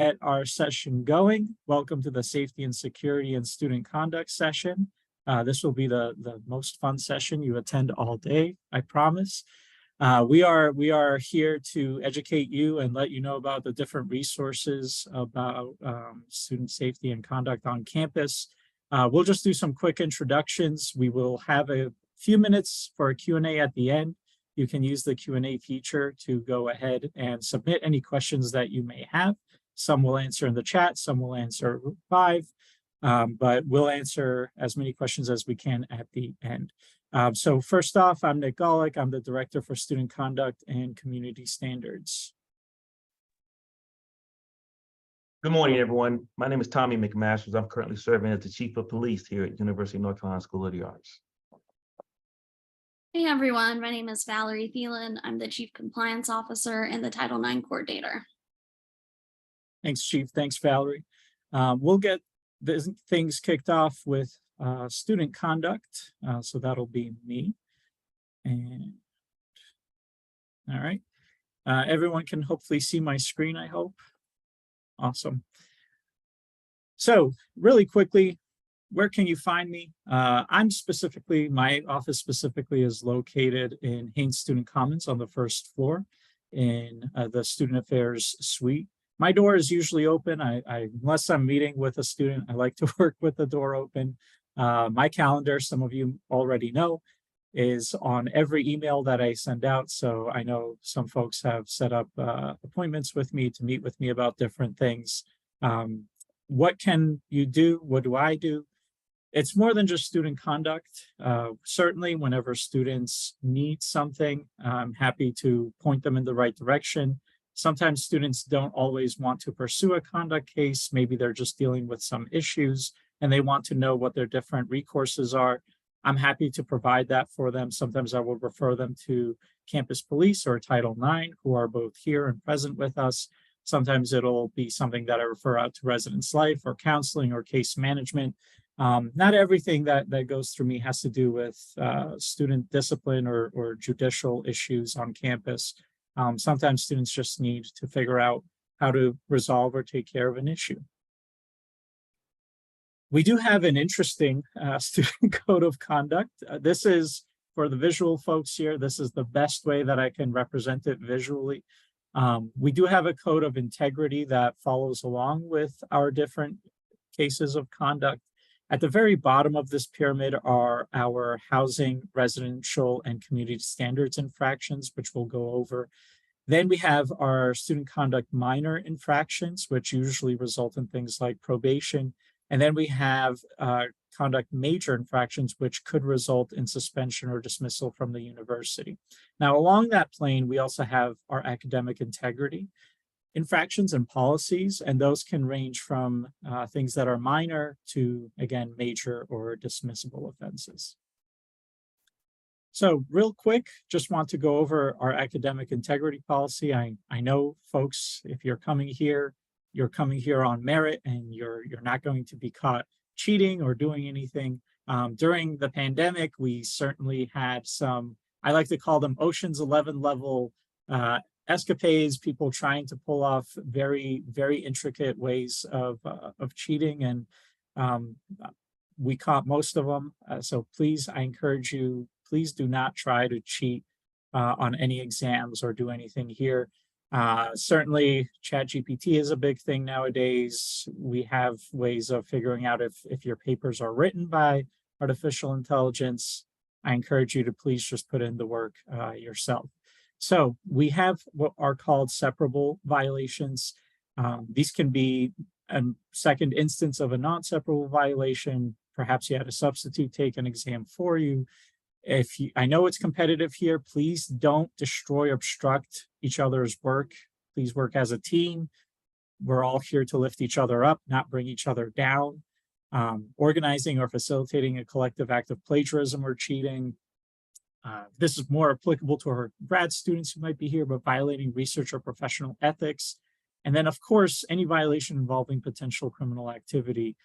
Get our session going. Welcome to the Safety and Security and Student Conduct session. This will be the most fun session you attend all day, I promise. We are here to educate you and let you know about the different resources about student safety and conduct on campus. We'll just do some quick introductions. We will have a few minutes for a Q&A at the end. You can use the Q&A feature to go ahead and submit any questions that you may have. Some will answer in the chat, some will answer live, but we'll answer as many questions as we can at the end. So first off, I'm Nick Golick. I'm the Director for Student Conduct and Community Standards. Good morning, everyone. My name is Tommy McMasters. I'm currently serving as the Chief of Police here at University of North Carolina School of the Arts. Hey everyone, my name is Valerie Thielen. I'm the Chief Compliance Officer and the Title IX Coordinator. Thanks, Chief. Thanks, Valerie. We'll get things kicked off with student conduct. So that'll be me. And all right. Everyone can hopefully see my screen, I hope. Awesome. So really quickly, where can you find me? My office specifically is located in Haynes Student Commons on the first floor in the Student Affairs Suite. My door is usually open. Unless I'm meeting with a student, I like to work with the door open. My calendar, some of you already know, is on every email that I send out. So I know some folks have set up appointments with me to meet with me about different things. What can you do? What do I do? It's more than just student conduct. Certainly, whenever students need something, I'm happy to point them in the right direction. Sometimes students don't always want to pursue a conduct case. Maybe they're just dealing with some issues and they want to know what their different recourses are. I'm happy to provide that for them. Sometimes I will refer them to campus police or Title IX, who are both here and present with us. Sometimes it'll be something that I refer out to Residence Life or counseling or case management. Not everything that goes through me has to do with student discipline or judicial issues on campus. Sometimes students just need to figure out how to resolve or take care of an issue. We do have an interesting student code of conduct. This is, for the visual folks here, this is the best way that I can represent it visually. We do have a code of integrity that follows along with our different cases of conduct. At the very bottom of this pyramid are our housing, residential, and community standards infractions, which we'll go over. Then we have our student conduct minor infractions, which usually result in things like probation. And then we have conduct major infractions, which could result in suspension or dismissal from the university. Now, along that plane, we also have our academic integrity infractions and policies, and those can range from things that are minor to, again, major or dismissible offenses. So real quick, just want to go over our academic integrity policy. I know, folks, if you're coming here on merit and you're not going to be caught cheating or doing anything. During the pandemic, we certainly had some, I like to call them Ocean's 11 level escapades, people trying to pull off very, very intricate ways of cheating, and we caught most of them. So please, I encourage you, please do not try to cheat on any exams or do anything here. Certainly, ChatGPT is a big thing nowadays. We have ways of figuring out if your papers are written by artificial intelligence. I encourage you to please just put in the work yourself. So we have what are called separable violations. These can be a second instance of a non-separable violation. Perhaps you had a substitute take an exam for you. I know it's competitive here, please don't destroy or obstruct each other's work. Please work as a team. We're all here to lift each other up, not bring each other down. Organizing or facilitating a collective act of plagiarism or cheating. This is more applicable to our grad students who might be here, but violating research or professional ethics. And then, of course, any violation involving potential criminal activity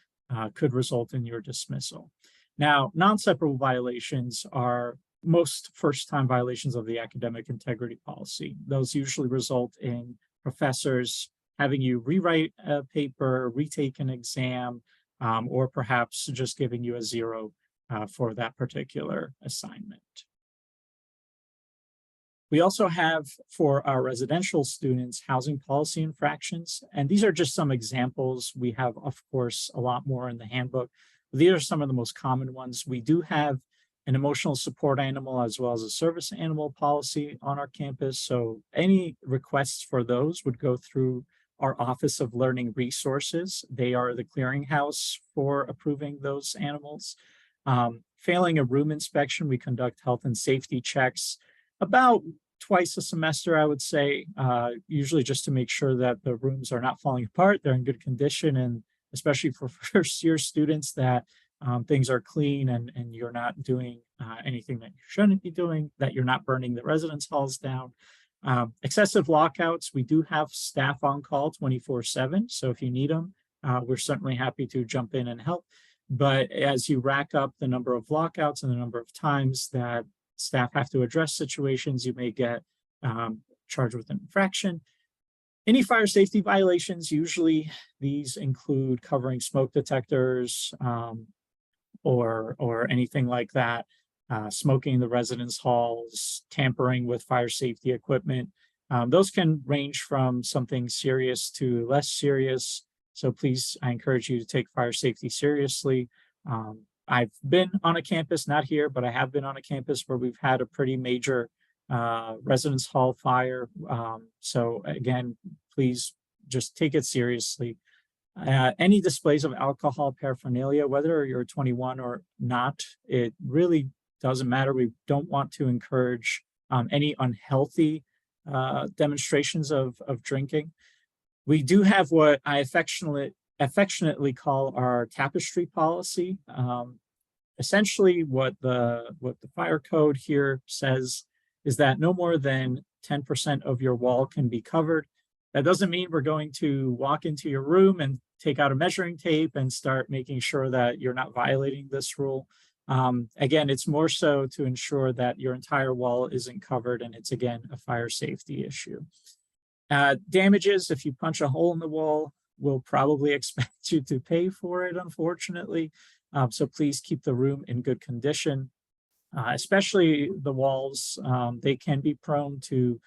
could result in your dismissal. Now, non-separable violations are most first-time violations of the academic integrity policy. Those usually result in professors having you rewrite a paper, retake an exam, or perhaps just giving you a 0 for that particular assignment. We also have for our residential students housing policy infractions, and these are just some examples. We have, of course, a lot more in the handbook. These are some of the most common ones. We do have an emotional support animal as well as a service animal policy on our campus. So any requests for those would go through our Office of Learning Resources. They are the clearinghouse for approving those animals. Failing a room inspection, we conduct health and safety checks about twice a semester, I would say, usually just to make sure that the rooms are not falling apart, they're in good condition, and especially for first year students that things are clean and you're not doing anything that you shouldn't be doing, that you're not burning the residence halls down. Excessive lockouts, we do have staff on call 24/7. So if you need them, we're certainly happy to jump in and help. But as you rack up the number of lockouts and the number of times that staff have to address situations, you may get charged with an infraction. Any fire safety violations, usually these include covering smoke detectors or anything like that, smoking in the residence halls, tampering with fire safety equipment. Those can range from something serious to less serious. So please, I encourage you to take fire safety seriously. I've been on a campus, not here, but I have been on a campus where we've had a pretty major residence hall fire. So again, please just take it seriously. Any displays of alcohol paraphernalia, whether you're 21 or not, it really doesn't matter. We don't want to encourage any unhealthy demonstrations of drinking. We do have what I affectionately call our tapestry policy. Essentially what the fire code here says is that no more than 10% of your wall can be covered. That doesn't mean we're going to walk into your room and take out a measuring tape and start making sure that you're not violating this rule. Again, it's more so to ensure that your entire wall isn't covered, and it's, again, a fire safety issue. Damages, if you punch a hole in the wall, we'll probably expect you to pay for it, unfortunately. So please keep the room in good condition, especially the walls. They can be prone to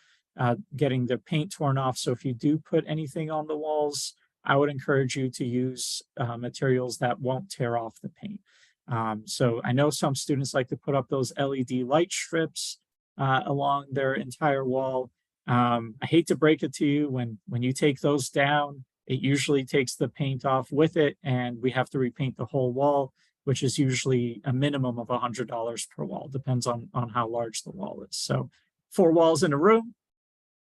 getting the paint torn off. So if you do put anything on the walls, I would encourage you to use materials that won't tear off the paint. So I know some students like to put up those LED light strips along their entire wall. I hate to break it to you, when you take those down, it usually takes the paint off with it, and we have to repaint the whole wall, which is usually a minimum of $100 per wall, depends on how large the wall is. So 4 walls in a room,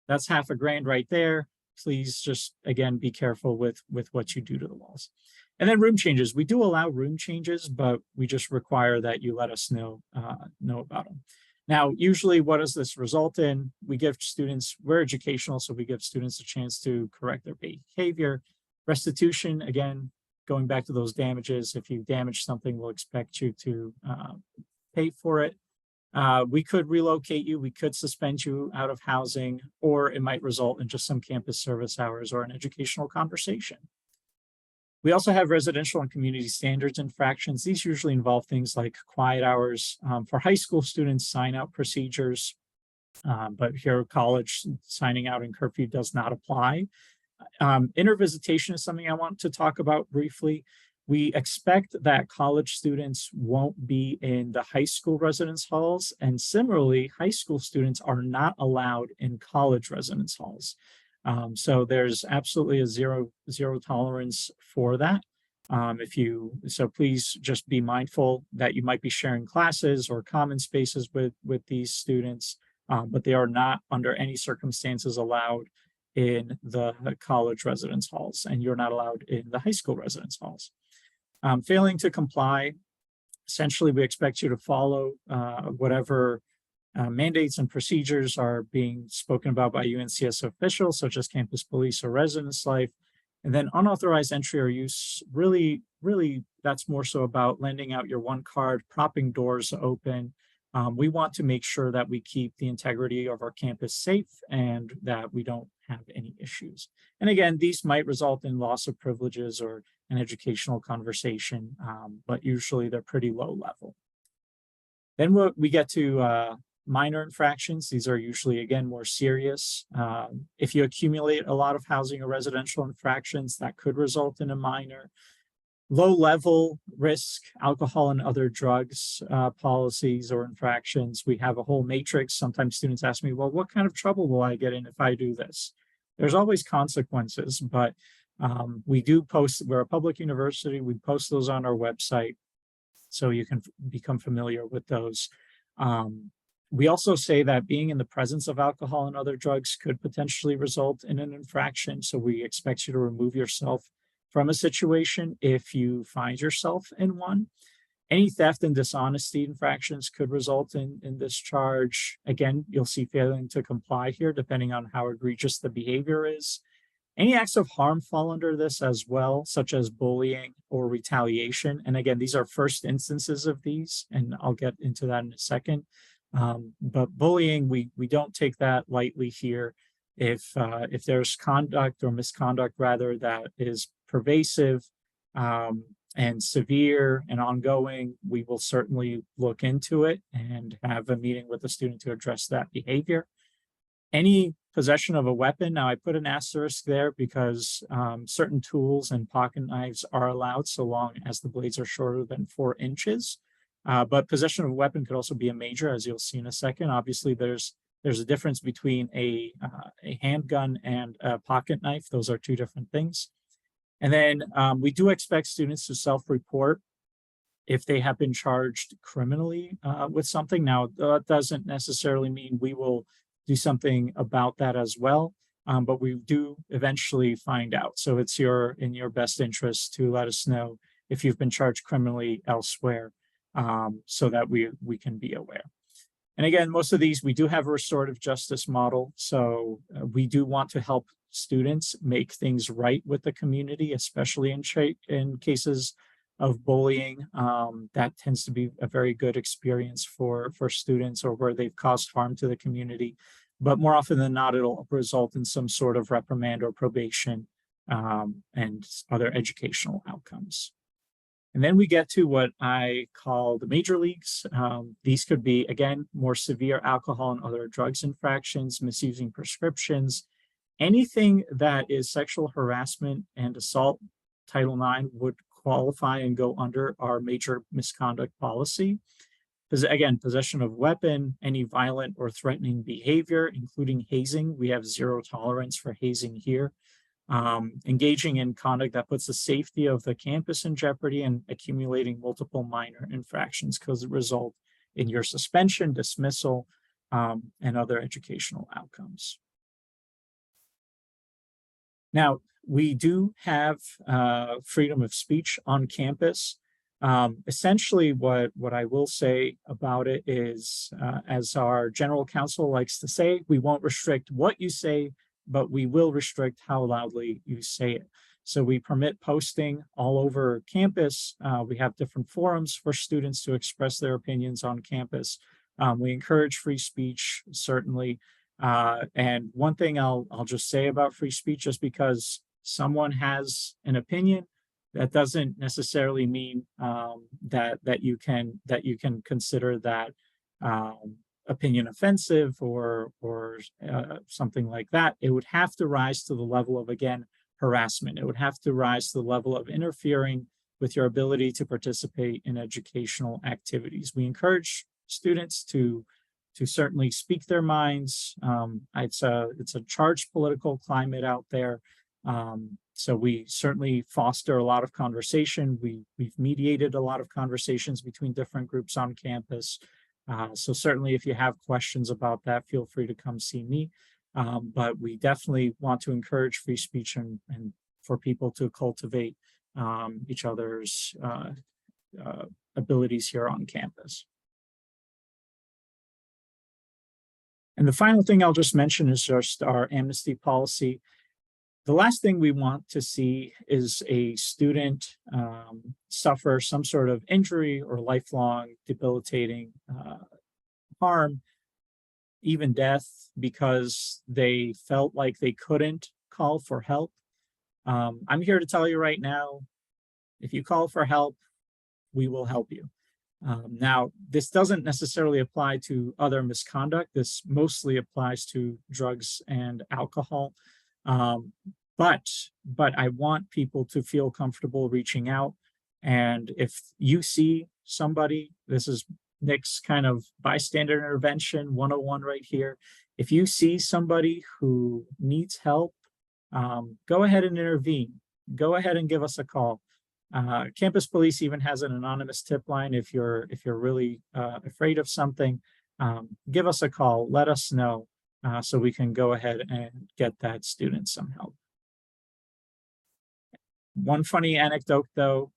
that's $500 right there. Please just, again, be careful with what you do to the walls. And then room changes. We do allow room changes, but we just require that you let us know about them. Now, usually what does this result in? We give students, we're educational, so we give students a chance to correct their behavior. Restitution, again, going back to those damages, if you damage something, we'll expect you to pay for it. We could relocate you, we could suspend you out of housing, or it might result in just some campus service hours or an educational conversation. We also have residential and community standards infractions. These usually involve things like quiet hours. For high school students, sign out procedures, but here college signing out in curfew does not apply. Intervisitation is something I want to talk about briefly. We expect that college students won't be in the high school residence halls, and similarly, high school students are not allowed in college residence halls. So there's absolutely a zero tolerance for that. So please just be mindful that you might be sharing classes or common spaces with these students, but they are not under any circumstances allowed in the college residence halls, and you're not allowed in the high school residence halls. Failing to comply, essentially we expect you to follow whatever mandates and procedures are being spoken about by UNCS officials, such as campus police or residence life. And then unauthorized entry or use, really, that's more so about lending out your one card, propping doors open, We want to make sure that we keep the integrity of our campus safe and that we don't have any issues. And again, these might result in loss of privileges or an educational conversation, but usually they're pretty low level. Then we get to minor infractions. These are usually, again, more serious. If you accumulate a lot of housing or residential infractions, that could result in a minor. Low level risk, alcohol and other drugs policies or infractions. We have a whole matrix. Sometimes students ask me, well, what kind of trouble will I get in if I do this? There's always consequences, but we do post, we're a public university, we post those on our website so you can become familiar with those. We also say that being in the presence of alcohol and other drugs could potentially result in an infraction. So we expect you to remove yourself from a situation if you find yourself in one. Any theft and dishonesty infractions could result in this charge. Again, you'll see failing to comply here, depending on how egregious the behavior is. Any acts of harm fall under this as well, such as bullying or retaliation. And again, these are first instances of these, and I'll get into that in a second. But bullying, we don't take that lightly here. If there's conduct or misconduct rather that is pervasive and severe and ongoing, we will certainly look into it and have a meeting with the student to address that behavior. Any possession of a weapon, now I put an asterisk there because certain tools and pocket knives are allowed so long as the blades are shorter than 4 inches. But possession of a weapon could also be a major, as you'll see in a second. Obviously, there's a difference between a handgun and a pocket knife. Those are 2 different things. And then we do expect students to self-report if they have been charged criminally with something. Now, that doesn't necessarily mean we will do something about that as well, but we do eventually find out. So it's in your best interest to let us know if you've been charged criminally elsewhere, so that we can be aware. And again, most of these, we do have a restorative justice model. So we do want to help students make things right with the community, especially in cases of bullying. That tends to be a very good experience for students, or where they've caused harm to the community. But more often than not, it'll result in some sort of reprimand or probation and other educational outcomes. And then we get to what I call the major leagues. These could be, again, more severe alcohol and other drugs infractions, misusing prescriptions. Anything that is sexual harassment and assault, Title IX would qualify and go under our major misconduct policy. Again, possession of weapon, any violent or threatening behavior, including hazing. We have 0 tolerance for hazing here. Engaging in conduct that puts the safety of the campus in jeopardy, and accumulating multiple minor infractions could result in your suspension, dismissal, and other educational outcomes. Now, we do have freedom of speech on campus. Essentially, what I will say about it is, as our general counsel likes to say, we won't restrict what you say, but we will restrict how loudly you say it. So we permit posting all over campus. We have different forums for students to express their opinions on campus. We encourage free speech, certainly. And one thing I'll just say about free speech, just because someone has an opinion, that doesn't necessarily mean that you can consider that opinion offensive or something like that. It would have to rise to the level of, again, harassment. It would have to rise to the level of interfering with your ability to participate in educational activities. We encourage students to certainly speak their minds. It's a charged political climate out there. So we certainly foster a lot of conversation. We've mediated a lot of conversations between different groups on campus. So certainly if you have questions about that, feel free to come see me. But we definitely want to encourage free speech and for people to cultivate each other's abilities here on campus. And the final thing I'll just mention is just our amnesty policy. The last thing we want to see is a student suffer some sort of injury or lifelong debilitating harm, even death, because they felt like they couldn't call for help. I'm here to tell you right now, if you call for help, we will help you. Now, this doesn't necessarily apply to other misconduct. This mostly applies to drugs and alcohol. But I want people to feel comfortable reaching out. And if you see somebody, this is Nick's kind of bystander intervention 101 right here. If you see somebody who needs help, go ahead and intervene. Go ahead and give us a call. Campus Police even has an anonymous tip line. If you're really afraid of something, give us a call. Let us know so we can go ahead and get that student some help. One funny anecdote, though,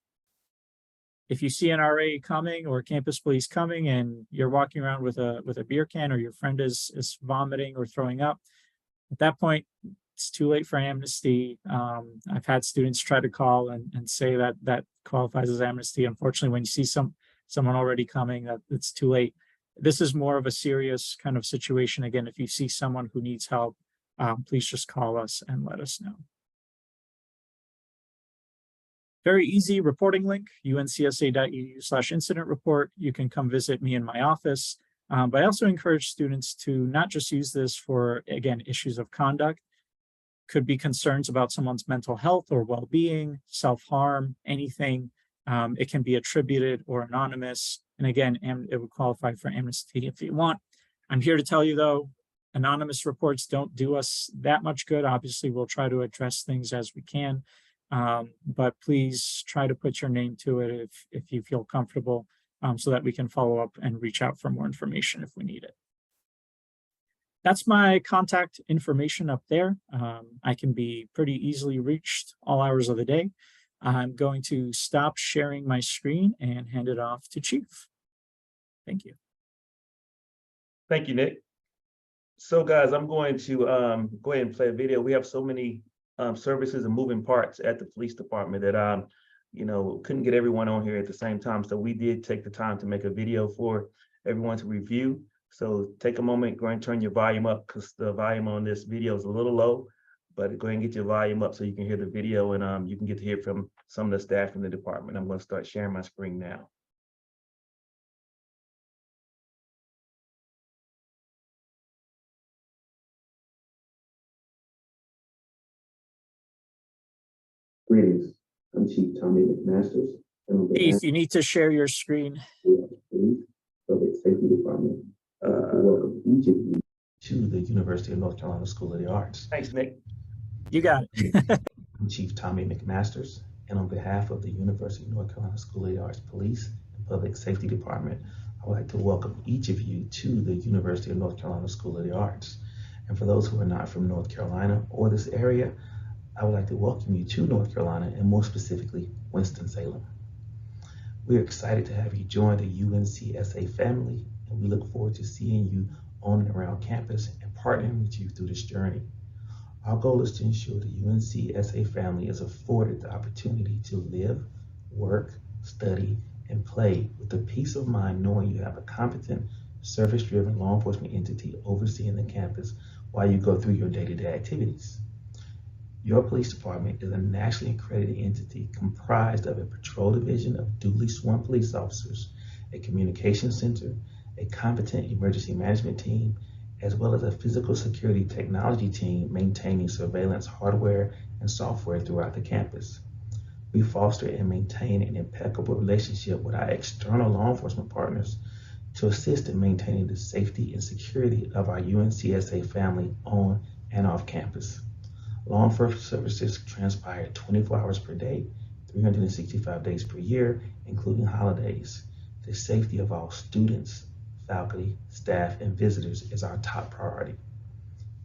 if you see an RA coming or Campus Police coming and you're walking around with a beer can, or your friend is vomiting or throwing up, at that point, it's too late for amnesty. I've had students try to call and say that qualifies as amnesty. Unfortunately, when you see someone already coming, it's too late. This is more of a serious kind of situation. Again, if you see someone who needs help, please just call us and let us know. Very easy reporting link, uncsa.edu/incident report. You can come visit me in my office. But I also encourage students to not just use this for, again, issues of conduct. Could be concerns about someone's mental health or well-being, self-harm, anything. It can be attributed or anonymous. And again, it would qualify for amnesty if you want. I'm here to tell you, though, anonymous reports don't do us that much good. Obviously, we'll try to address things as we can. But please try to put your name to it if you feel comfortable, so that we can follow up and reach out for more information if we need it. That's my contact information up there. I can be pretty easily reached all hours of the day. I'm going to stop sharing my screen and hand it off to Chief. Thank you. Thank you, Nick. So guys, I'm going to go ahead and play a video. We have so many services and moving parts at the police department that couldn't get everyone on here at the same time. So we did take the time to make a video for everyone to review. So take a moment, go ahead and turn your volume up, because the volume on this video is a little low, but go ahead and get your volume up so you can hear the video, and you can get to hear from some of the staff in the department. I'm going to start sharing my screen now. Greetings, I'm Chief Tommy McMasters. Chief, you need to share your screen. of the Public Safety Department. I'd like to welcome each of you to the University of North Carolina School of the Arts. Thanks, Nick. You got it. I'm Chief Tommy McMasters, and on behalf of the University of North Carolina School of the Arts Police and Public Safety Department, I would like to welcome each of you to the University of North Carolina School of the Arts. And for those who are not from North Carolina or this area, I would like to welcome you to North Carolina, and more specifically, Winston-Salem. We're excited to have you join the UNCSA family, and we look forward to seeing you on and around campus and partnering with you through this journey. Our goal is to ensure the UNCSA family is afforded the opportunity to live, work, study, and play with the peace of mind knowing you have a competent, service-driven law enforcement entity overseeing the campus while you go through your day-to-day activities. Your police department is a nationally accredited entity comprised of a patrol division of duly sworn police officers, a communications center, a competent emergency management team, as well as a physical security technology team maintaining surveillance hardware and software throughout the campus. We foster and maintain an impeccable relationship with our external law enforcement partners to assist in maintaining the safety and security of our UNCSA family on and off campus. Law enforcement services transpire 24 hours per day, 365 days per year, including holidays. The safety of all students, faculty, staff, and visitors is our top priority.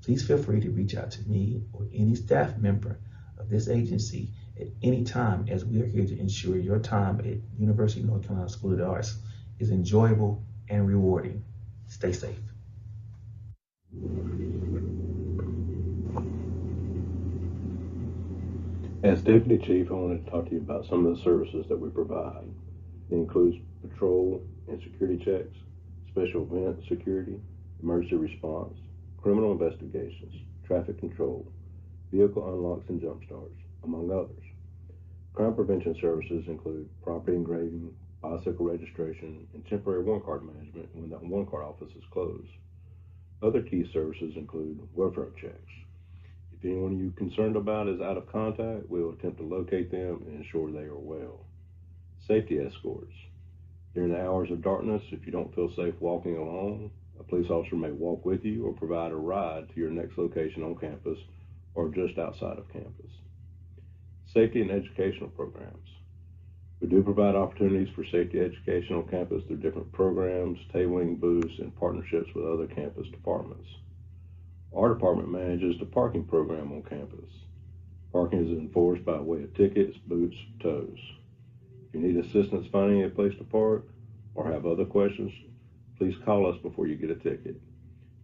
Please feel free to reach out to me or any staff member of this agency at any time, as we are here to ensure your time at University of North Carolina School of the Arts is enjoyable and rewarding. Stay safe. As Deputy Chief, I wanted to talk to you about some of the services that we provide. It includes patrol and security checks, special event security, emergency response, criminal investigations, traffic control, vehicle unlocks and jump starts, among others. Crime prevention services include property engraving, bicycle registration, and temporary one-card management when that one-card office is closed. Other key services include welfare checks. If anyone you're concerned about is out of contact, we will attempt to locate them and ensure they are well. Safety escorts. During the hours of darkness, if you don't feel safe walking alone, a police officer may walk with you or provide a ride to your next location on campus or just outside of campus. Safety and educational programs. We do provide opportunities for safety education on campus through different programs, tabling booths, and partnerships with other campus departments. Our department manages the parking program on campus. Parking is enforced by way of tickets, boots, tows. If you need assistance finding a place to park or have other questions, please call us before you get a ticket.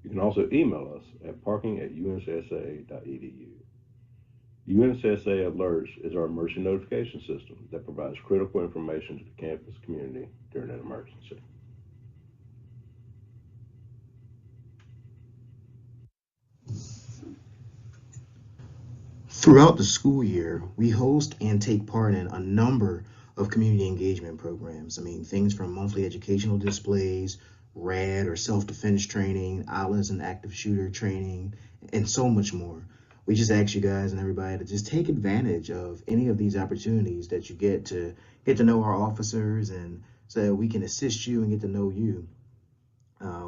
You can also email us at parking@unssa.edu. UNSSA Alerts is our emergency notification system that provides critical information to the campus community during an emergency. Throughout the school year, we host and take part in a number of community engagement programs. I mean, things from monthly educational displays, RAD or self-defense training, ALICE and active shooter training, and so much more. We just ask you guys and everybody to just take advantage of any of these opportunities that you get to know our officers, and so that we can assist you and get to know you.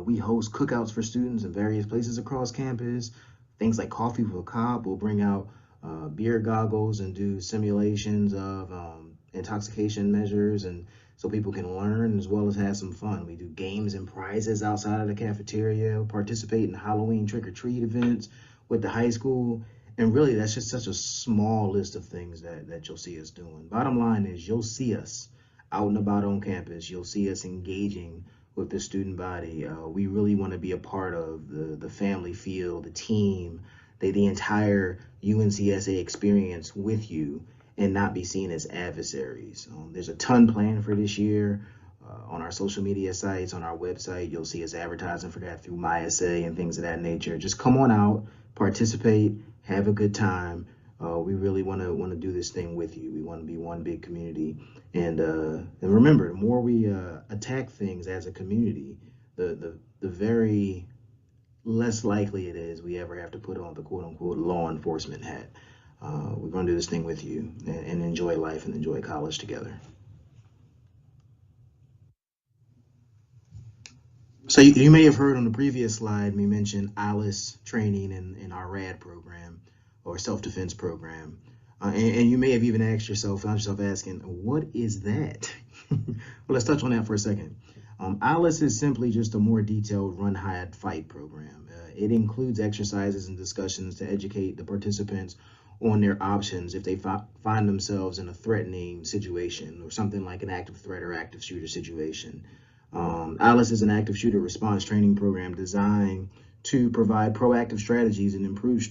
We host cookouts for students in various places across campus. Things like Coffee with a Cop. We'll bring out beer goggles and do simulations of intoxication measures, and so people can learn as well as have some fun. We do games and prizes outside of the cafeteria, participate in Halloween trick-or-treat events with the high school. And really, that's just such a small list of things that you'll see us doing. Bottom line is, you'll see us out and about on campus. You'll see us engaging with the student body. We really want to be a part of the family feel, the team, the entire UNCSA experience with you, and not be seen as adversaries. There's a ton planned for this year. On our social media sites, on our website, you'll see us advertising for that through MySA and things of that nature. Just come on out, participate, have a good time. We really want to do this thing with you. We want to be one big community. And remember, the more we attack things as a community, the very less likely it is we ever have to put on the quote unquote law enforcement hat. We're going to do this thing with you and enjoy life and enjoy college together. So you may have heard on the previous slide me mention ALICE training in our RAD program or self-defense program. And you may have even found yourself asking, what is that? Well, let's touch on that for a second. ALICE is simply just a more detailed run, hide, fight program. It includes exercises and discussions to educate the participants on their options if they find themselves in a threatening situation or something like an active threat or active shooter situation. ALICE is an active shooter response training program designed to provide proactive strategies and improve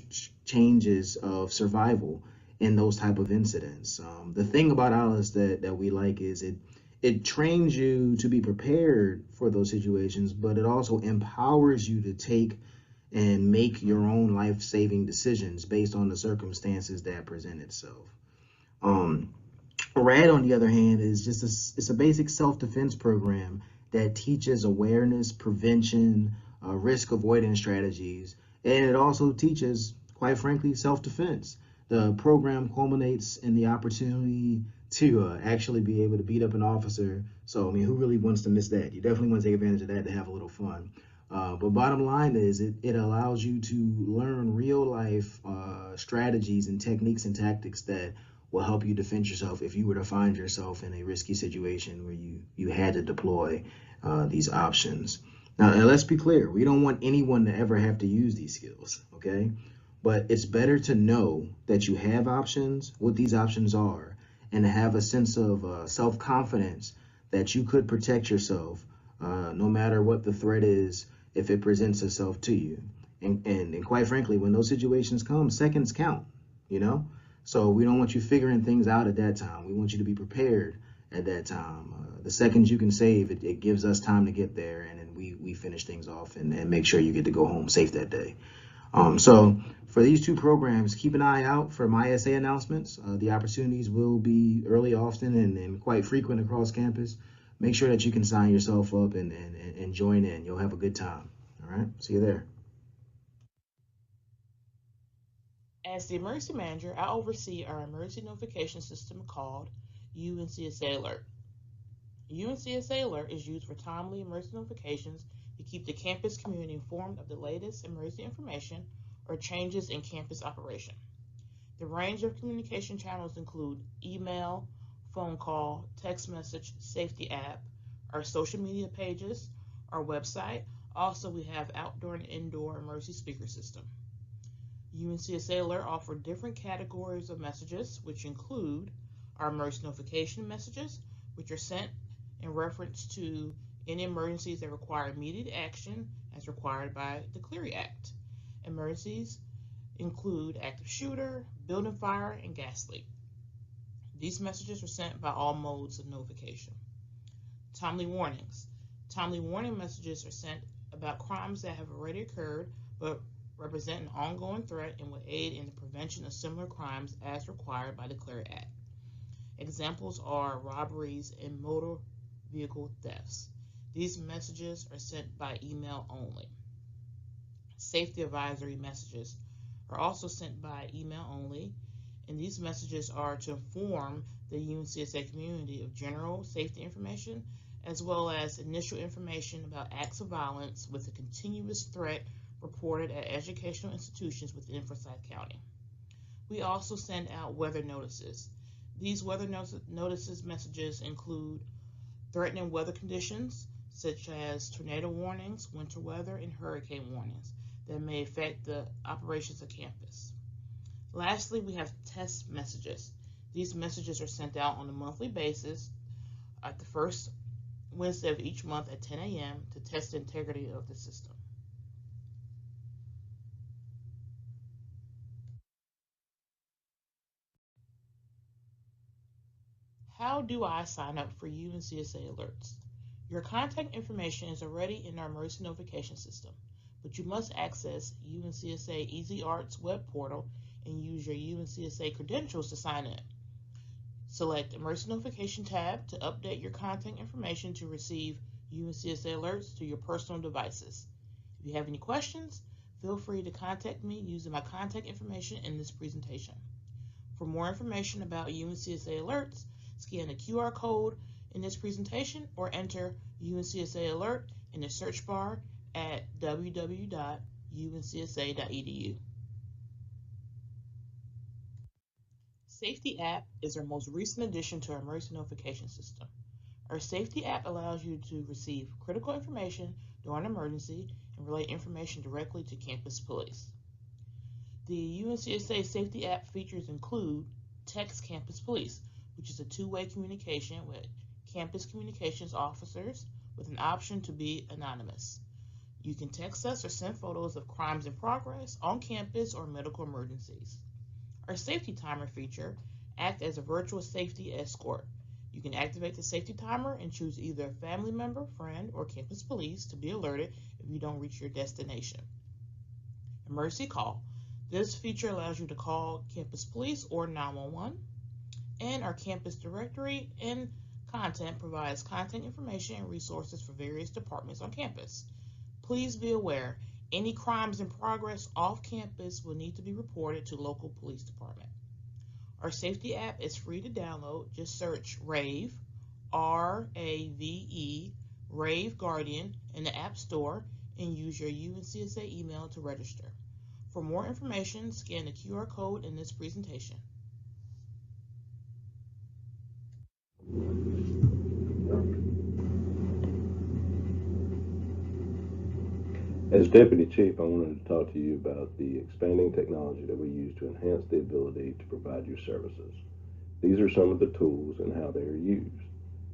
changes of survival in those type of incidents. The thing about ALICE that we like is it trains you to be prepared for those situations, but it also empowers you to take and make your own life-saving decisions based on the circumstances that present itself. RAD, on the other hand, is it's a basic self-defense program that teaches awareness, prevention, risk avoidance strategies, and it also teaches, quite frankly, self-defense. The program culminates in the opportunity to actually be able to beat up an officer. So, I mean, who really wants to miss that? You definitely want to take advantage of that to have a little fun. But bottom line is it allows you to learn real life strategies and techniques and tactics that will help you defend yourself if you were to find yourself in a risky situation where you had to deploy these options. Now, let's be clear, we don't want anyone to ever have to use these skills, okay? But it's better to know that you have options, what these options are, and to have a sense of self-confidence that you could protect yourself no matter what the threat is if it presents itself to you. And quite frankly, when those situations come, seconds count, you know? So we don't want you figuring things out at that time. We want you to be prepared at that time. The seconds you can save, it gives us time to get there, and then we finish things off and make sure you get to go home safe that day. So for these two programs, keep an eye out for MySA announcements. The opportunities will be early, often, and quite frequent across campus. Make sure that you can sign yourself up and join in. You'll have a good time. All right, see you there. As the emergency manager, I oversee our emergency notification system called UNCSA Alert. UNCSA Alert is used for timely emergency notifications to keep the campus community informed of the latest emergency information or changes in campus operation. The range of communication channels include email, phone call, text message, safety app, our social media pages, our website. Also, we have outdoor and indoor emergency speaker system. UNCSA Alert offers different categories of messages, which include our emergency notification messages, which are sent in reference to any emergencies that require immediate action as required by the Clery Act. Emergencies include active shooter, building fire, and gas leak. These messages are sent by all modes of notification. Timely warnings. Timely warning messages are sent about crimes that have already occurred but represent an ongoing threat and will aid in the prevention of similar crimes as required by the Clery Act. Examples are robberies and motor vehicle thefts. These messages are sent by email only. Safety advisory messages are also sent by email only, and these messages are to inform the UNCSA community of general safety information as well as initial information about acts of violence with a continuous threat reported at educational institutions within Forsyth County. We also send out weather notices. These weather notices messages include threatening weather conditions such as tornado warnings, winter weather, and hurricane warnings that may affect the operations of campus. Lastly, we have test messages. These messages are sent out on a monthly basis at the first Wednesday of each month at 10 a.m. to test the integrity of the system. How do I sign up for UNCSA alerts? Your contact information is already in our emergency notification system, but you must access UNCSA Easy Arts web portal and use your UNCSA credentials to sign in. Select Emergency Notification tab to update your contact information to receive UNCSA alerts to your personal devices. If you have any questions, feel free to contact me using my contact information in this presentation. For more information about UNCSA alerts, scan the QR code in this presentation or enter UNCSA alert in the search bar at www.uncsa.edu. Safety App is our most recent addition to our emergency notification system. Our Safety App allows you to receive critical information during an emergency and relay information directly to campus police. The UNCSA Safety App features include Text Campus Police, which is a two-way communication with campus communications officers with an option to be anonymous. You can text us or send photos of crimes in progress on campus or medical emergencies. Our Safety Timer feature acts as a virtual safety escort. You can activate the safety timer and choose either a family member, friend, or campus police to be alerted if you don't reach your destination. Emergency Call. This feature allows you to call campus police or 911. And our campus directory and content provides content information and resources for various departments on campus. Please be aware, any crimes in progress off campus will need to be reported to local police department. Our Safety App is free to download. Just search RAVE, R-A-V-E, RAVE Guardian in the App Store and use your UNCSA email to register. For more information, scan the QR code in this presentation. As Deputy Chief, I wanted to talk to you about the expanding technology that we use to enhance the ability to provide you services. These are some of the tools and how they are used.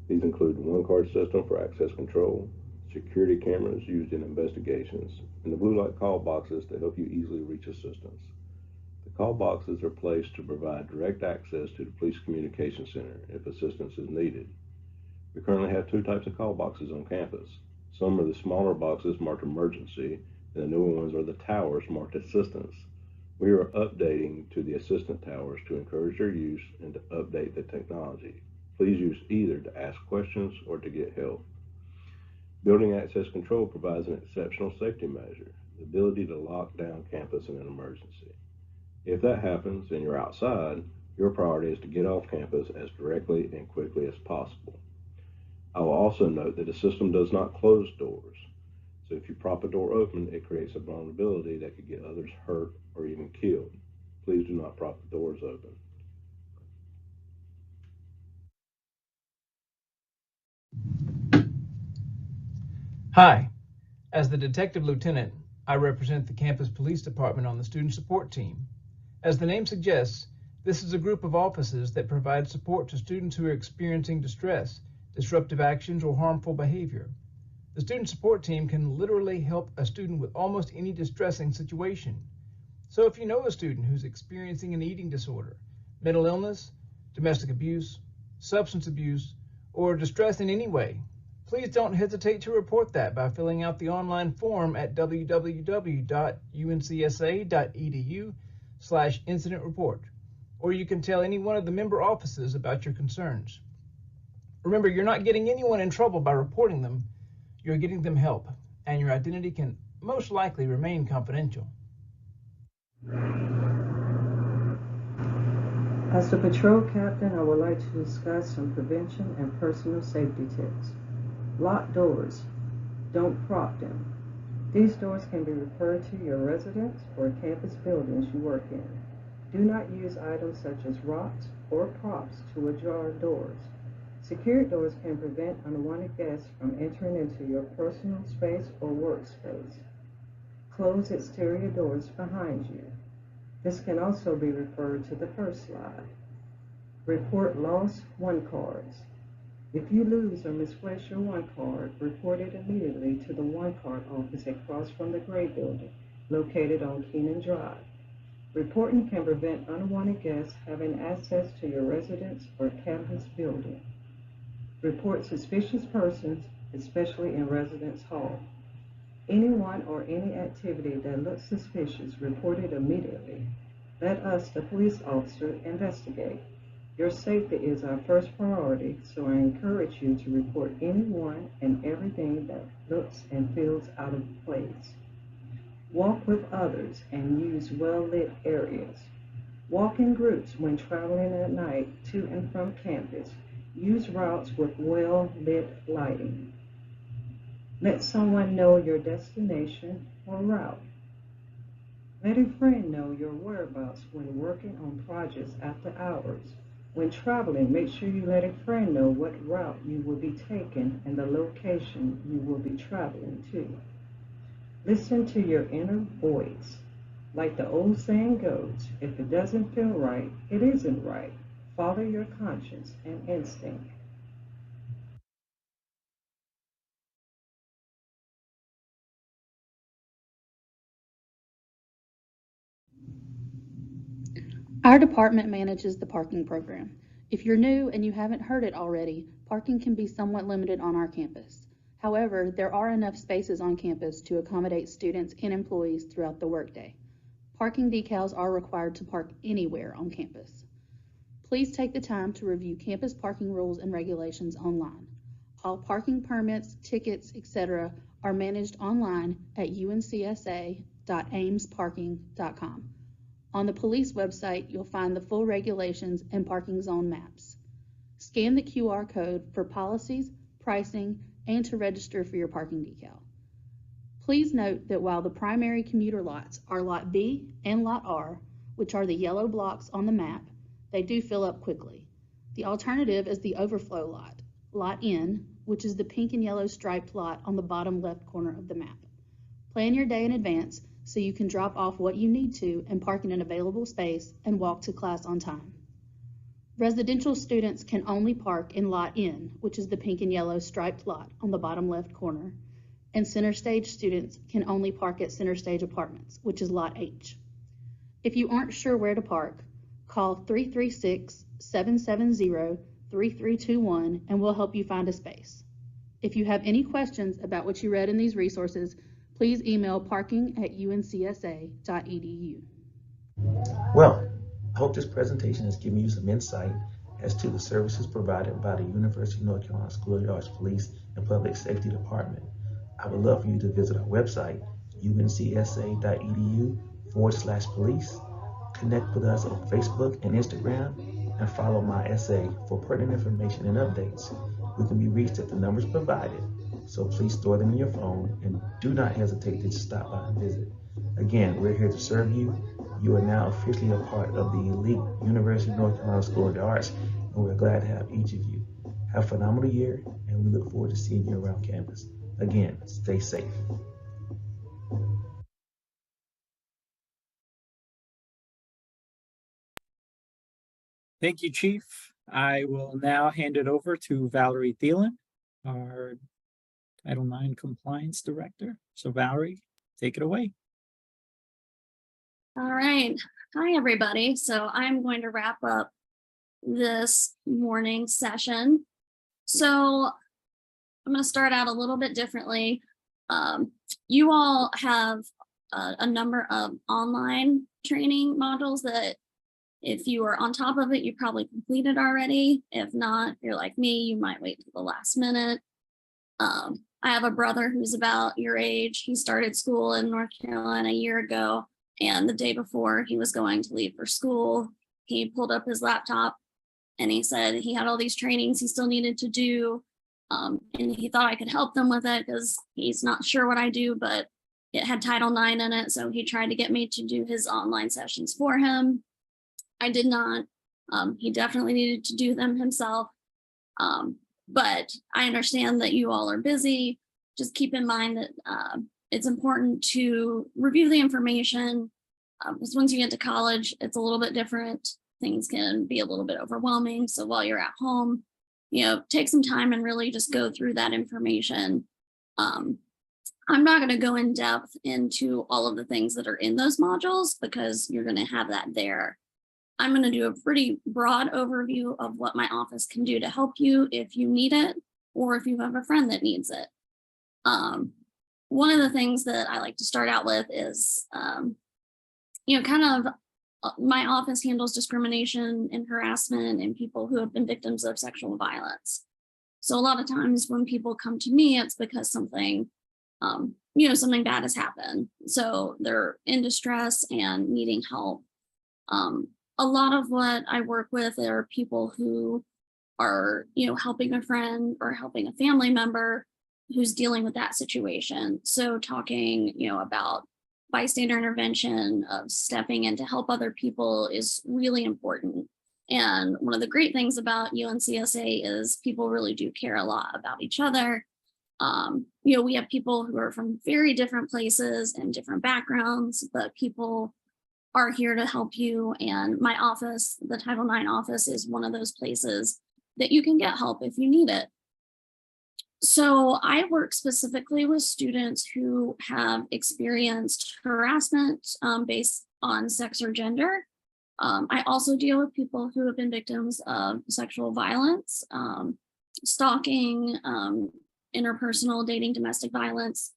These include the one-card system for access control, security cameras used in investigations, and the blue light call boxes to help you easily reach assistance. The call boxes are placed to provide direct access to the Police Communication Center if assistance is needed. We currently have two types of call boxes on campus. Some are the smaller boxes marked emergency, and the newer ones are the towers marked assistance. We are updating to the assistant towers to encourage their use and to update the technology. Please use either to ask questions or to get help. Building access control provides an exceptional safety measure, the ability to lock down campus in an emergency. If that happens and you're outside, your priority is to get off campus as directly and quickly as possible. I will also note that the system does not close doors. So if you prop a door open, it creates a vulnerability that could get others hurt or even killed. Please do not prop the doors open. Hi, as the Detective Lieutenant, I represent the campus police department on the student support team. As the name suggests, this is a group of officers that provide support to students who are experiencing distress, disruptive actions, or harmful behavior. The student support team can literally help a student with almost any distressing situation. So if you know a student who's experiencing an eating disorder, mental illness, domestic abuse, substance abuse, or distress in any way, please don't hesitate to report that by filling out the online form at www.uncsa.edu/incident report, or you can tell any one of the member offices about your concerns. Remember, you're not getting anyone in trouble by reporting them, you're getting them help, and your identity can most likely remain confidential. As the patrol captain, I would like to discuss some prevention and personal safety tips. Lock doors. Don't prop them. These doors can be referred to your residence or campus buildings you work in. Do not use items such as rocks or props to ajar doors. Secured doors can prevent unwanted guests from entering into your personal space or workspace. Close exterior doors behind you. This can also be referred to the first slide. Report lost one cards. If you lose or misplace your one card, report it immediately to the one card office across from the Gray Building, located on Keenan Drive. Reporting can prevent unwanted guests having access to your residence or campus building. Report suspicious persons, especially in residence hall. Anyone or any activity that looks suspicious, report it immediately. Let us, the police officer, investigate. Your safety is our first priority, so I encourage you to report anyone and everything that looks and feels out of place. Walk with others and use well-lit areas. Walk in groups when traveling at night to and from campus. Use routes with well-lit lighting. Let someone know your destination or route. Let a friend know your whereabouts when working on projects after hours. When traveling, make sure you let a friend know what route you will be taking and the location you will be traveling to. Listen to your inner voice. Like the old saying goes, if it doesn't feel right, it isn't right. Follow your conscience and instinct. Our department manages the parking program. If you're new and you haven't heard it already, parking can be somewhat limited on our campus. However, there are enough spaces on campus to accommodate students and employees throughout the workday. Parking decals are required to park anywhere on campus. Please take the time to review campus parking rules and regulations online. All parking permits, tickets, etc. are managed online at uncsa.aimsparking.com. On the police website, you'll find the full regulations and parking zone maps. Scan the QR code for policies, pricing, and to register for your parking decal. Please note that while the primary commuter lots are Lot B and Lot R, which are the yellow blocks on the map, they do fill up quickly. The alternative is the overflow lot, Lot N, which is the pink and yellow striped lot on the bottom left corner of the map. Plan your day in advance so you can drop off what you need to and park in an available space and walk to class on time. Residential students can only park in Lot N, which is the pink and yellow striped lot on the bottom left corner, and Center Stage students can only park at Center Stage Apartments, which is Lot H. If you aren't sure where to park, call 336-770-3600 888-888-3321 and we'll help you find a space. If you have any questions about what you read in these resources, please email parking@uncsa.edu. Well, I hope this presentation has given you some insight as to the services provided by the University of North Carolina School of the Arts Police and Public Safety Department. I would love for you to visit our website, uncsa.edu/police. Connect with us on Facebook and Instagram, and follow my essay for pertinent information and updates. We can be reached at the numbers provided, so please store them in your phone and do not hesitate to stop by and visit. Again, we're here to serve you. You are now officially a part of the elite University of North Carolina School of the Arts, and we're glad to have each of you. Have a phenomenal year, and we look forward to seeing you around campus. Again, stay safe. Thank you, Chief. I will now hand it over to Valerie Thielen, our Title IX Compliance Director. So Valerie, take it away. All right. Hi, everybody. So I'm going to wrap up this morning session. So I'm going to start out a little bit differently. You all have a number of online training modules that if you are on top of it, you probably completed already. If not, if you're like me, you might wait till the last minute. I have a brother who's about your age. He started school in North Carolina a year ago. And the day before he was going to leave for school, he pulled up his laptop and he said he had all these trainings he still needed to do. And he thought I could help them with it because he's not sure what I do, but it had Title IX in it. So he tried to get me to do his online sessions for him. I did not. He definitely needed to do them himself. But I understand that you all are busy. Just keep in mind that it's important to review the information, because once you get to college, it's a little bit different. Things can be a little bit overwhelming. So while you're at home, take some time and really just go through that information. I'm not going to go in depth into all of the things that are in those modules because you're going to have that there. I'm going to do a pretty broad overview of what my office can do to help you if you need it or if you have a friend that needs it. One of the things that I like to start out with is, my office handles discrimination and harassment and people who have been victims of sexual violence. So a lot of times when people come to me, it's because something bad has happened. So they're in distress and needing help. A lot of what I work with are people who are, helping a friend or helping a family member who's dealing with that situation. So talking, about bystander intervention, of stepping in to help other people is really important. And one of the great things about UNCSA is people really do care a lot about each other. We have people who are from very different places and different backgrounds, but people are here to help you. And my office, the Title IX office, is one of those places that you can get help if you need it. So I work specifically with students who have experienced harassment based on sex or gender. I also deal with people who have been victims of sexual violence, stalking, interpersonal dating, domestic violence,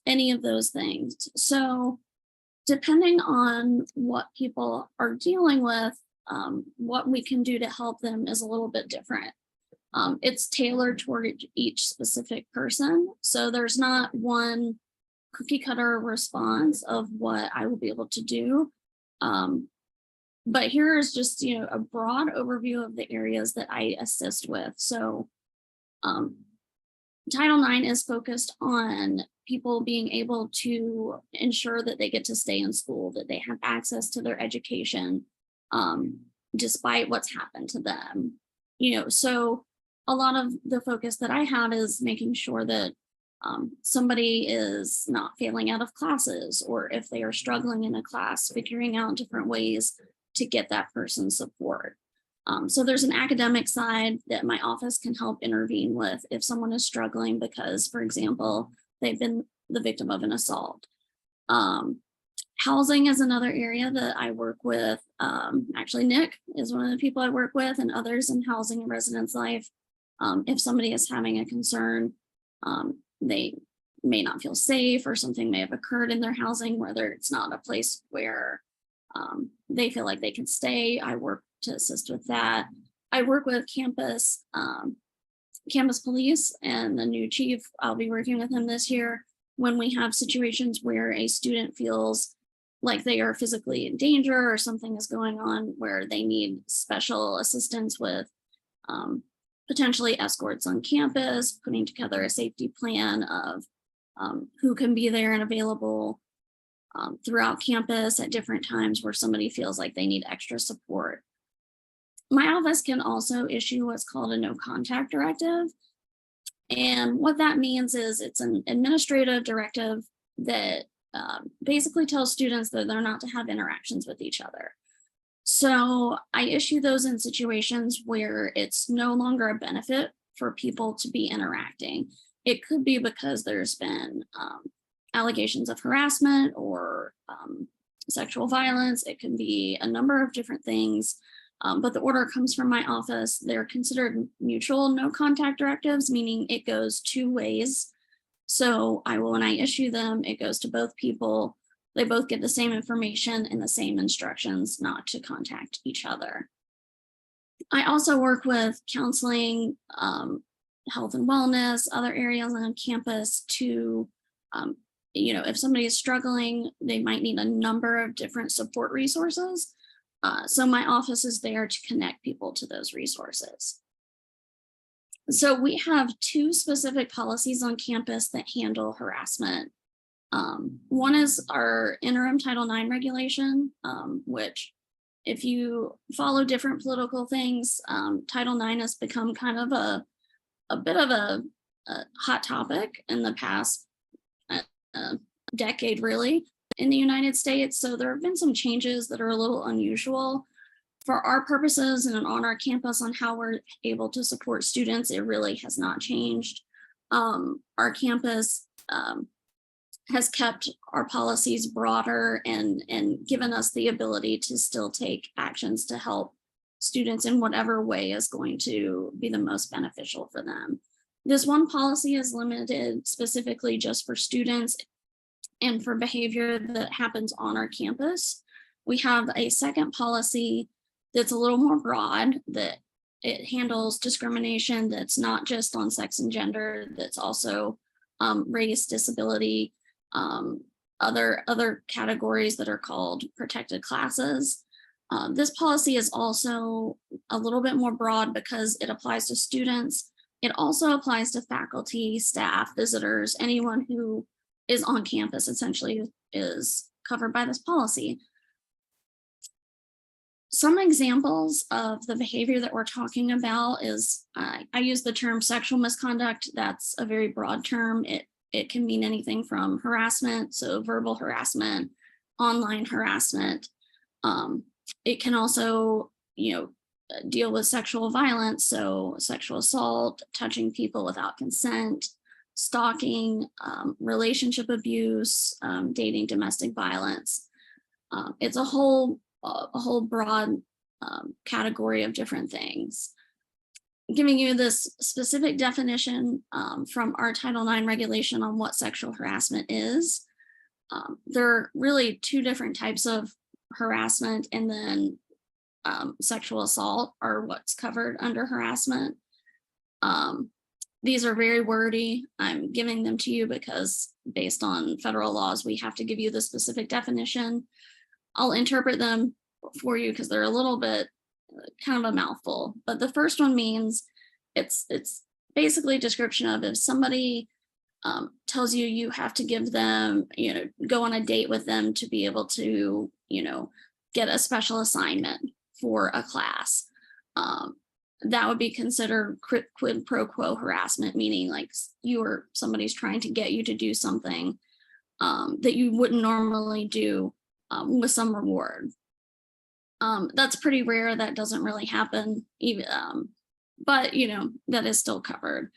any of those things. So depending on what people are dealing with, what we can do to help them is a little bit different. It's tailored toward each specific person. So there's not one cookie cutter response of what I will be able to do. But here is just, a broad overview of the areas that I assist with. So Title IX is focused on people being able to ensure that they get to stay in school, that they have access to their education, despite what's happened to them. So a lot of the focus that I have is making sure that somebody is not failing out of classes, or if they are struggling in a class, figuring out different ways to get that person support. So there's an academic side that my office can help intervene with if someone is struggling because, for example, they've been the victim of an assault. Housing is another area that I work with. Actually, Nick is one of the people I work with, and others in housing and residence life. If somebody is having a concern, they may not feel safe, or something may have occurred in their housing, whether it's not a place where they feel like they can stay. I work to assist with that. I work with campus police, and the new chief, I'll be working with him this year when we have situations where a student feels like they are physically in danger, or something is going on where they need special assistance with potentially escorts on campus, putting together a safety plan of who can be there and available throughout campus at different times where somebody feels like they need extra support. My office can also issue what's called a no contact directive. And what that means is it's an administrative directive that basically tells students that they're not to have interactions with each other. So I issue those in situations where it's no longer a benefit for people to be interacting. It could be because there's been allegations of harassment or sexual violence. It can be a number of different things. But the order comes from my office. They're considered mutual no contact directives, meaning it goes two ways. So when I issue them, it goes to both people. They both get the same information and the same instructions not to contact each other. I also work with counseling, health and wellness, other areas on campus to, if somebody is struggling, they might need a number of different support resources. So my office is there to connect people to those resources. So we have two specific policies on campus that handle harassment. One is our interim Title IX regulation, which if you follow different political things, Title IX has become kind of a bit of a hot topic in the past decade, really, in the United States. So there have been some changes that are a little unusual. For our purposes and on our campus on how we're able to support students, it really has not changed. Our campus has kept our policies broader and given us the ability to still take actions to help students in whatever way is going to be the most beneficial for them. This one policy is limited specifically just for students and for behavior that happens on our campus. We have a second policy that's a little more broad, that it handles discrimination that's not just on sex and gender, that's also race, disability, other categories that are called protected classes. This policy is also a little bit more broad because it applies to students. It also applies to faculty, staff, visitors, anyone who is on campus essentially is covered by this policy. Some examples of the behavior that we're talking about is, I use the term sexual misconduct. That's a very broad term. It can mean anything from harassment, so verbal harassment, online harassment. It can also, deal with sexual violence, so sexual assault, touching people without consent, stalking, relationship abuse, dating, domestic violence. It's a whole broad category of different things. Giving you this specific definition from our Title IX regulation on what sexual harassment is. There are really two different types of harassment, and then sexual assault are what's covered under harassment. These are very wordy. I'm giving them to you because based on federal laws, we have to give you the specific definition. I'll interpret them for you because they're a little bit kind of a mouthful. But the first one means it's basically a description of if somebody tells you you have to give them, go on a date with them to be able to, get a special assignment for a class. That would be considered quid pro quo harassment, meaning like somebody's trying to get you to do something that you wouldn't normally do with some reward. That's pretty rare. That doesn't really happen, even, but that is still covered.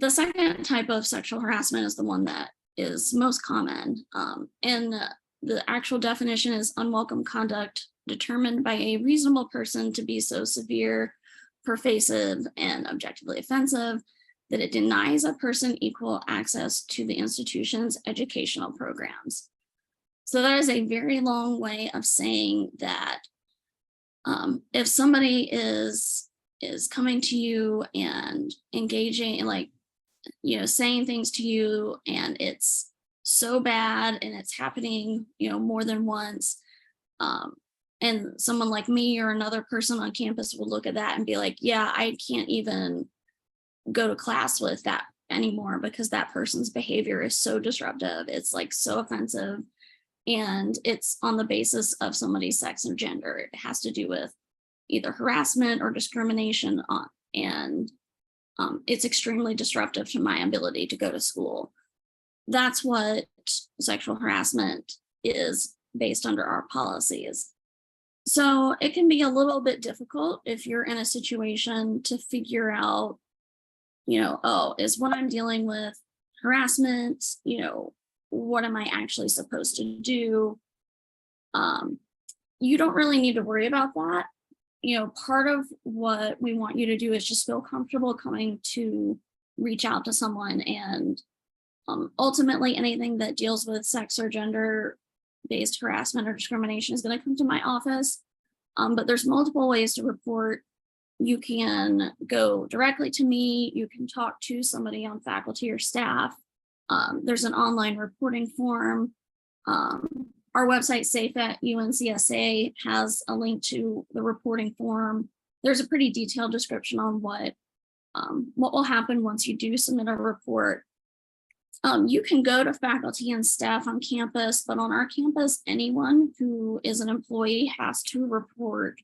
The second type of sexual harassment is the one that is most common. And the actual definition is unwelcome conduct determined by a reasonable person to be so severe, pervasive, and objectively offensive that it denies a person equal access to the institution's educational programs. So that is a very long way of saying that if somebody is coming to you and engaging and like, you know, saying things to you and it's so bad and it's happening, you know, more than once, and someone like me or another person on campus will look at that and be like, yeah, I can't even go to class with that anymore because that person's behavior is so disruptive. It's like so offensive. And it's on the basis of somebody's sex or gender. It has to do with either harassment or discrimination and it's extremely disruptive to my ability to go to school. That's what sexual harassment is based under our policies. So it can be a little bit difficult if you're in a situation to figure out, you know, oh, is what I'm dealing with harassment? You know, what am I actually supposed to do? You don't really need to worry about that. You know, part of what we want you to do is just feel comfortable coming to reach out to someone, and ultimately anything that deals with sex or gender based harassment or discrimination is going to come to my office. But there's multiple ways to report. You can go directly to me. You can talk to somebody on faculty or staff. There's an online reporting form. Our website, Safe at UNCSA, has a link to the reporting form. There's a pretty detailed description on what will happen once you do submit a report. You can go to faculty and staff on campus, but on our campus, anyone who is an employee has to report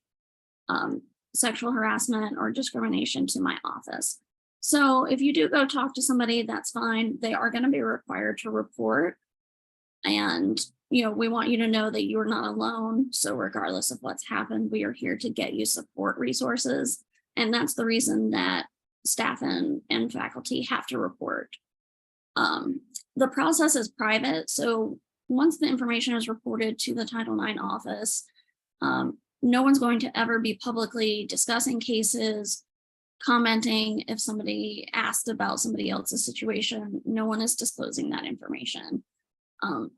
sexual harassment or discrimination to my office. So if you do go talk to somebody, that's fine. They are going to be required to report. And, you know, we want you to know that you're not alone. So regardless of what's happened, we are here to get you support resources. And that's the reason that staff and faculty have to report. The process is private. So once the information is reported to the Title IX office, no one's going to ever be publicly discussing cases, commenting. If somebody asked about somebody else's situation, no one is disclosing that information.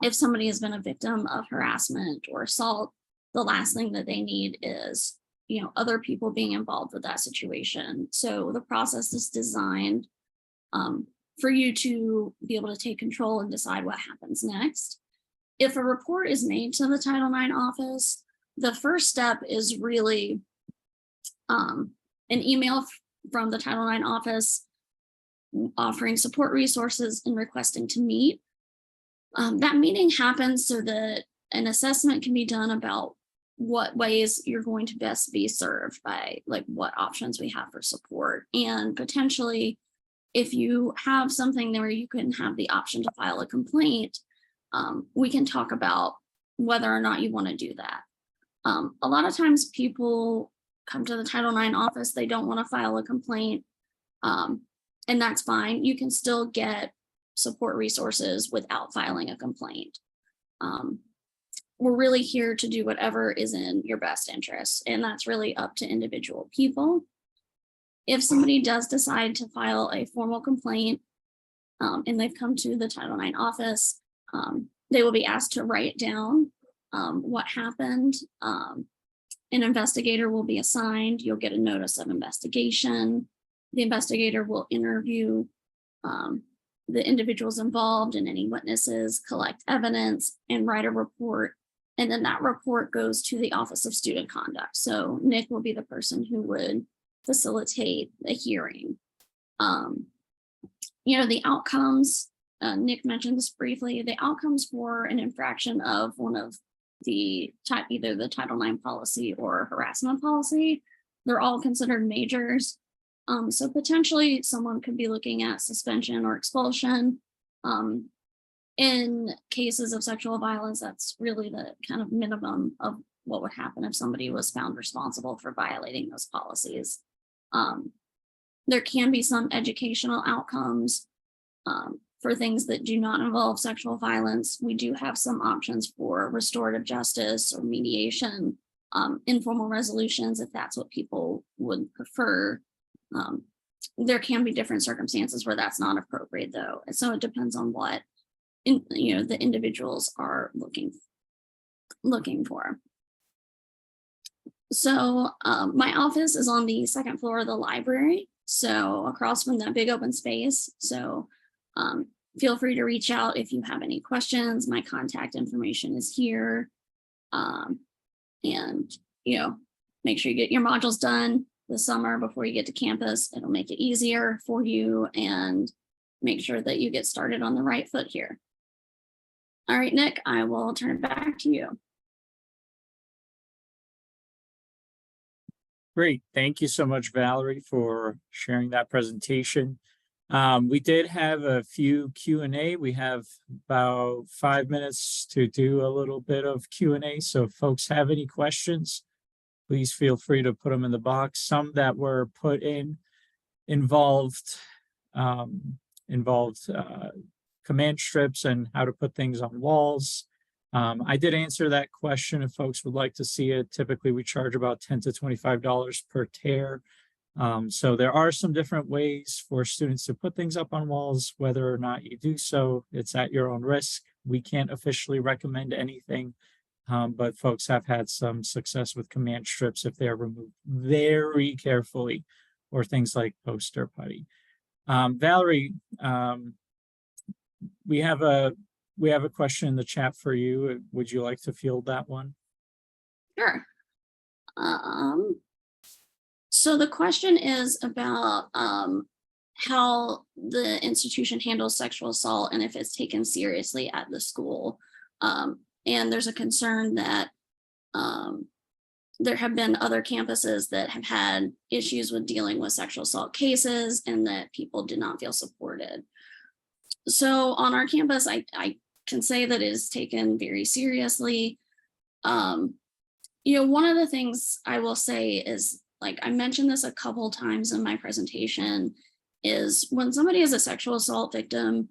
If somebody has been a victim of harassment or assault, the last thing that they need is, you know, other people being involved with that situation. So the process is designed for you to be able to take control and decide what happens next. If a report is made to the Title IX office, the first step is really an email from the Title IX office offering support resources and requesting to meet. That meeting happens so that an assessment can be done about what ways you're going to best be served by, like, what options we have for support. And potentially, if you have something where you can have the option to file a complaint, we can talk about whether or not you want to do that. A lot of times people come to the Title IX office, they don't want to file a complaint, and that's fine. You can still get support resources without filing a complaint. We're really here to do whatever is in your best interest, and that's really up to individual people. If somebody does decide to file a formal complaint and they've come to the Title IX office, they will be asked to write down what happened. An investigator will be assigned. You'll get a notice of investigation. The investigator will interview the individuals involved and any witnesses, collect evidence, and write a report. And then that report goes to the Office of Student Conduct. So Nick will be the person who would facilitate the hearing. You know, the outcomes, Nick mentioned this briefly, the outcomes for an infraction of one of the either the Title IX policy or harassment policy, they're all considered majors. So potentially someone could be looking at suspension or expulsion. In cases of sexual violence, that's really the kind of minimum of what would happen if somebody was found responsible for violating those policies. There can be some educational outcomes. for things that do not involve sexual violence, we do have some options for restorative justice or mediation, informal resolutions, if that's what people would prefer. There can be different circumstances where that's not appropriate though. And so it depends on what the individuals are looking for. So my office is on the second floor of the library, so across from that big open space. So feel free to reach out if you have any questions. My contact information is here. And make sure you get your modules done this summer before you get to campus. It'll make it easier for you and make sure that you get started on the right foot here. All right, Nick, I will turn it back to you. Great. Thank you so much, Valerie, for sharing that presentation. We did have a few Q&A. We have about 5 minutes to do a little bit of Q&A. So if folks have any questions, please feel free to put them in the box. Some that were put in involved command strips and how to put things on walls. I did answer that question if folks would like to see it. Typically, we charge about $10 to $25 per tear. So there are some different ways for students to put things up on walls. Whether or not you do so, it's at your own risk. We can't officially recommend anything, but folks have had some success with command strips if they're removed very carefully, or things like poster putty. Valerie, we have a question in the chat for you. Would you like to field that one? Sure. So the question is about how the institution handles sexual assault and if it's taken seriously at the school. And there's a concern that there have been other campuses that have had issues with dealing with sexual assault cases and that people did not feel supported. So on our campus, I can say that it is taken very seriously. One of the things I will say is, like I mentioned this a couple times in my presentation, is when somebody is a sexual assault victim,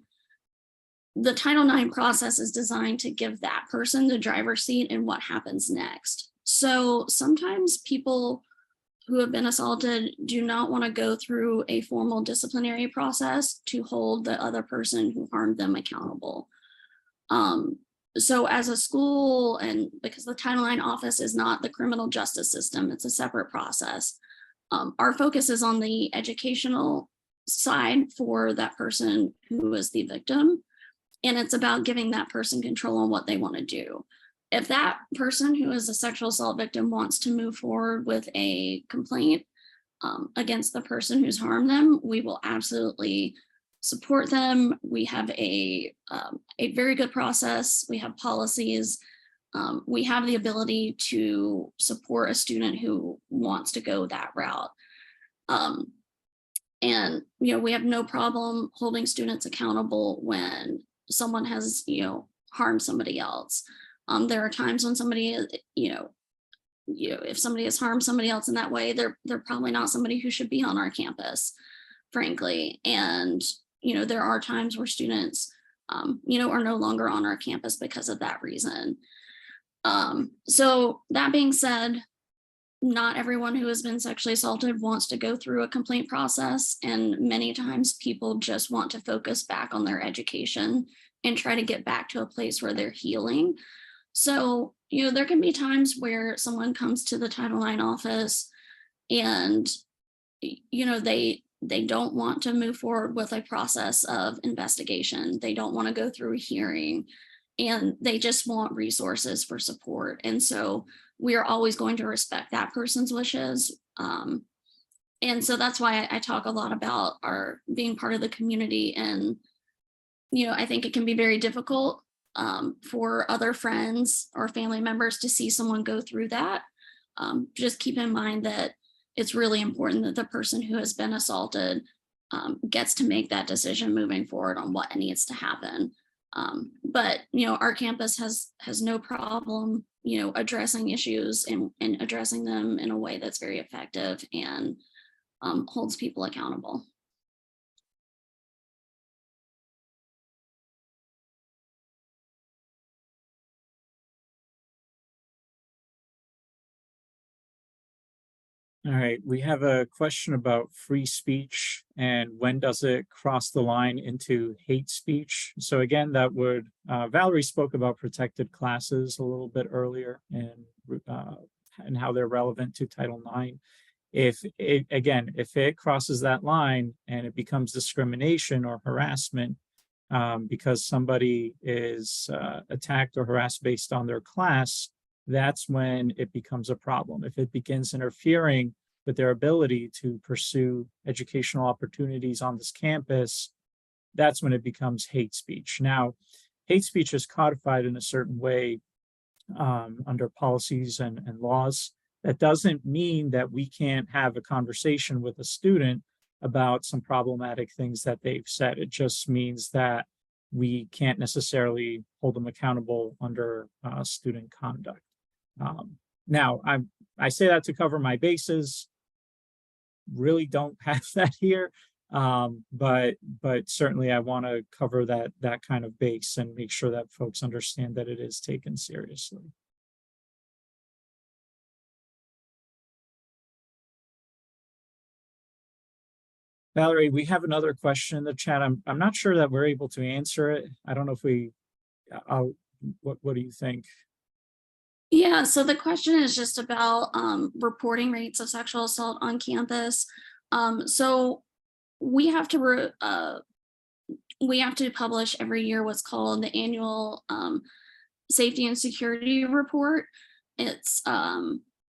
the Title IX process is designed to give that person the driver's seat in what happens next. So sometimes people who have been assaulted do not want to go through a formal disciplinary process to hold the other person who harmed them accountable. So as a school, and because the Title IX office is not the criminal justice system, it's a separate process. Our focus is on the educational side for that person who is the victim. And it's about giving that person control on what they want to do. If that person who is a sexual assault victim wants to move forward with a complaint against the person who's harmed them, we will absolutely support them. We have a very good process. We have policies. We have the ability to support a student who wants to go that route. And we have no problem holding students accountable when someone has harmed somebody else. There are times when somebody, if somebody has harmed somebody else in that way, they're probably not somebody who should be on our campus, frankly. And there are times where students, are no longer on our campus because of that reason. So that being said, not everyone who has been sexually assaulted wants to go through a complaint process. And many times people just want to focus back on their education and try to get back to a place where they're healing. So, there can be times where someone comes to the Title IX office and, they don't want to move forward with a process of investigation. They don't want to go through a hearing, and they just want resources for support. And so we are always going to respect that person's wishes. And so that's why I talk a lot about our being part of the community. And, I think it can be very difficult for other friends or family members to see someone go through that. Just keep in mind that it's really important that the person who has been assaulted gets to make that decision moving forward on what needs to happen. But our campus has no problem, addressing issues and addressing them in a way that's very effective and holds people accountable. All right, we have a question about free speech and when does it cross the line into hate speech? So again, that would, Valerie spoke about protected classes a little bit earlier and how they're relevant to Title IX. If it crosses that line and it becomes discrimination or harassment because somebody is attacked or harassed based on their class, that's when it becomes a problem. If it begins interfering with their ability to pursue educational opportunities on this campus, that's when it becomes hate speech. Now, hate speech is codified in a certain way under policies and laws. That doesn't mean that we can't have a conversation with a student about some problematic things that they've said. It just means that we can't necessarily hold them accountable under student conduct. Now, I say that to cover my bases. Really don't have that here, but certainly I want to cover that kind of base and make sure that folks understand that it is taken seriously. Valerie, we have another question in the chat. I'm not sure that we're able to answer it. I don't know if we. What do you think? Yeah, so the question is just about reporting rates of sexual assault on campus. So we have to publish every year what's called the annual safety and security report. It's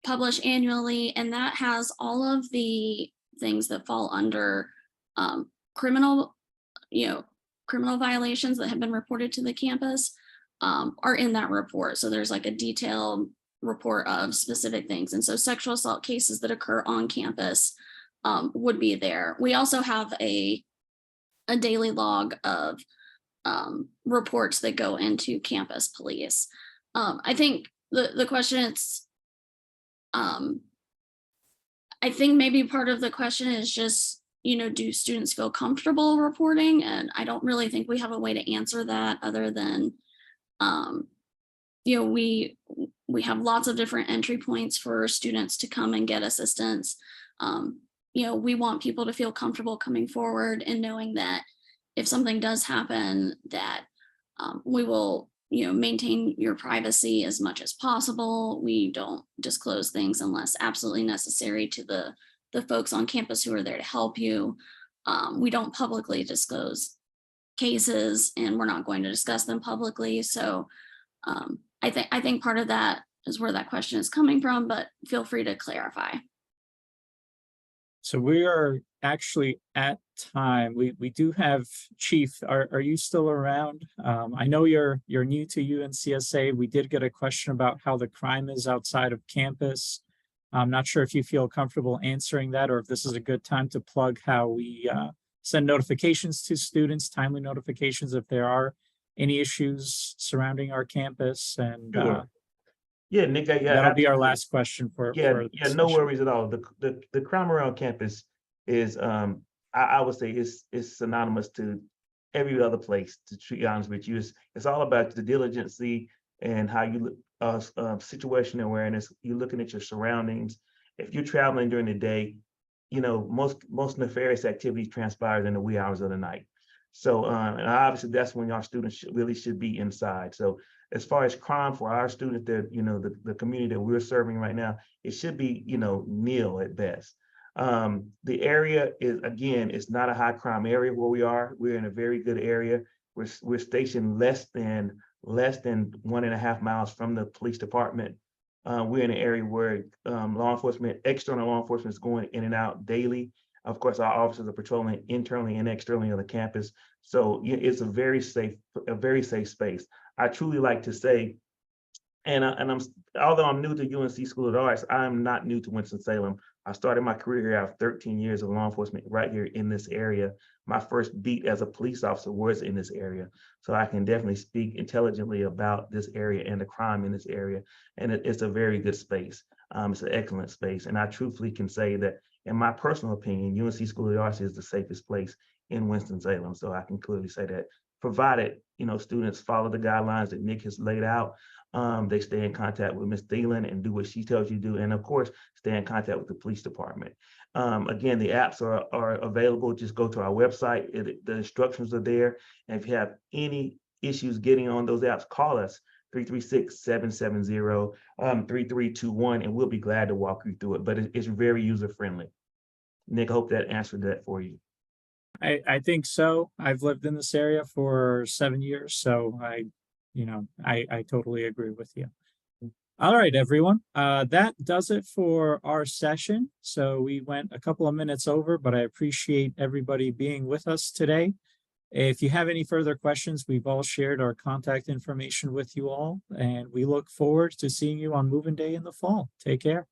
published annually, and that has all of the things that fall under criminal violations that have been reported to the campus. Are in that report. So there's like a detailed report of specific things. And so sexual assault cases that occur on campus would be there. We also have a daily log of reports that go into campus police. I think the question is, I think maybe part of the question is just, do students feel comfortable reporting? And I don't really think we have a way to answer that other than we have lots of different entry points for students to come and get assistance. We want people to feel comfortable coming forward and knowing that if something does happen, that we will, maintain your privacy as much as possible. We don't disclose things unless absolutely necessary to the folks on campus who are there to help you. We don't publicly disclose cases, and we're not going to discuss them publicly. So I think part of that is where that question is coming from, but feel free to clarify. So we are actually at time. We do have Chief. Are you still around? I know you're new to UNCSA. We did get a question about how the crime is outside of campus. I'm not sure if you feel comfortable answering that, or if this is a good time to plug how we send notifications to students, timely notifications if there are any issues surrounding our campus. And Sure. Yeah, Nick, that'll be our last question for no session. worries at all. The crime around campus is I would say is synonymous to every other place, to be honest with you. It's all about the diligency and how you look, situation awareness. You're looking at your surroundings. If you're traveling during the day, most nefarious activity transpires in the wee hours of the night. So, and obviously that's when our students should be inside. So as far as crime for our students that, the community that we're serving right now, it should be, nil at best. The area is, again, it's not a high crime area where we are. We're in a very good area. We're stationed less than 1.5 miles from the police department. We're in an area where external law enforcement is going in and out daily. Of course, our officers are patrolling internally and externally on the campus. So it's a very safe space. I truly like to say, although I'm new to UNC School of the Arts, I'm not new to Winston-Salem. I started my career here after 13 years of law enforcement right here in this area. My first beat as a police officer was in this area. So I can definitely speak intelligently about this area and the crime in this area. And it's a very good space. It's an excellent space. And I truthfully can say that, in my personal opinion, UNC School of the Arts is the safest place in Winston-Salem. So I can clearly say that, provided, students follow the guidelines that Nick has laid out. They stay in contact with Ms. Thielen and do what she tells you to do. And of course, stay in contact with the police department. Again, the apps are available. Just go to our website. The instructions are there. And if you have any issues getting on those apps, call us 336-770-3321, and we'll be glad to walk you through it. But it's very user-friendly. Nick, I hope that answered that for you. I think so. I've lived in this area for 7 years, so I totally agree with you. All right, everyone. That does it for our session. So we went a couple of minutes over, but I appreciate everybody being with us today. If you have any further questions, we've all shared our contact information with you all, and we look forward to seeing you on Moving Day in the fall. Take care.